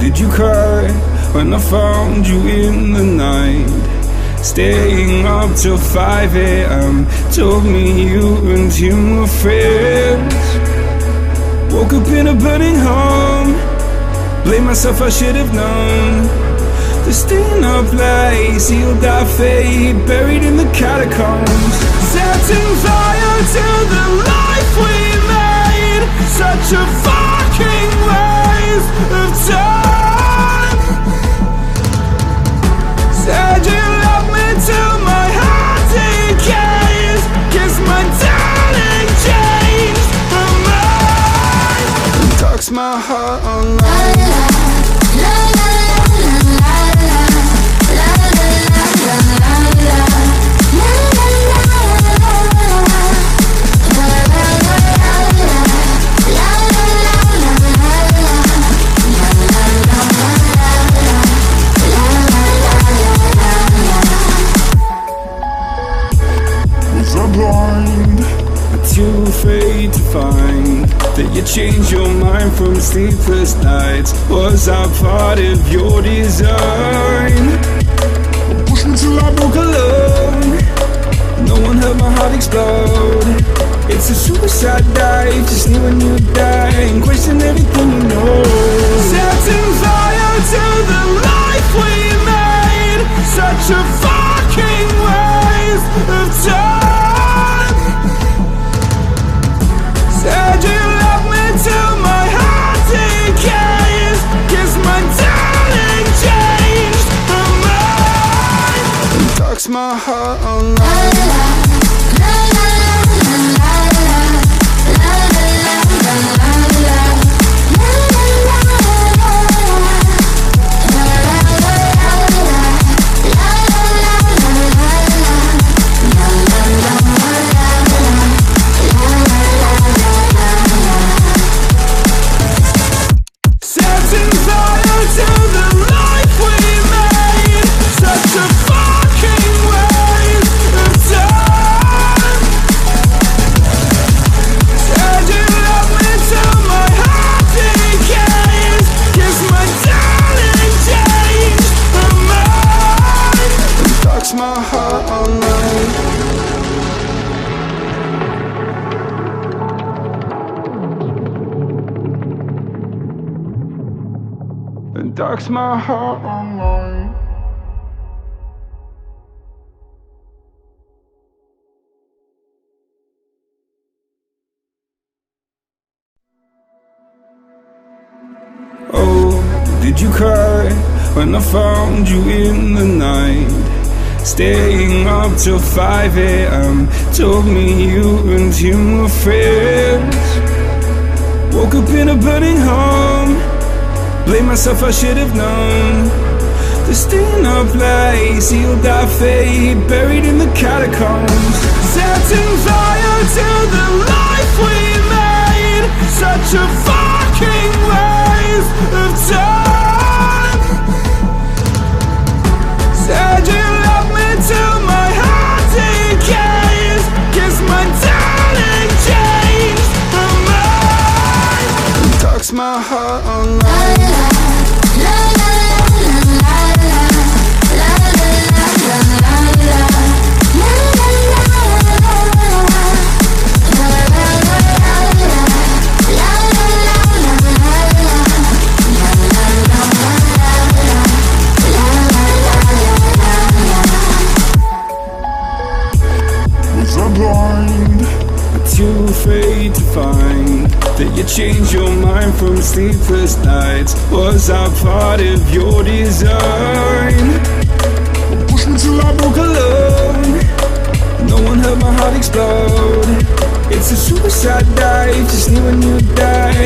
did you cry when I found you in the night? Staying up till 5 a.m. Told me you and him were friends. Woke up in a burning home. Blame myself, I should have known. The staying up late, sealed our fate, buried in the catacombs. Setting fire to the life we made. Such a fucking waste of time. Said you love me till my heart decays. Guess my darling changed her mind. Talks my heart online. Too afraid to find that you changed your mind from sleepless nights. Was I part of your design? Push me till I broke alone. No one heard my heart explode. It's a suicide dive, just knew when you die and question everything you know. Setting fire to the life we made. Such a fucking waste of time. Said you love me till my heart decays. Guess my darling changed her mind. And talks my heart online. And darks my heart online. Oh, did you cry when I found you in the night? Staying up till 5 a.m. Told me you and him were friends. Woke up in a burning home. Blame myself, I should have known. The staying up late, sealed our fate, buried in the catacombs. Setting fire to the life we made. Such a fucking waste of time. Said you love me till my heart decays. Guess my darling changed her mind. And talks my heart online. Too afraid to find that you changed your mind from sleepless nights. Was I part of your design? Push me till I broke alone. No one heard my heart explode. It's a suicide dive, just knew when you die.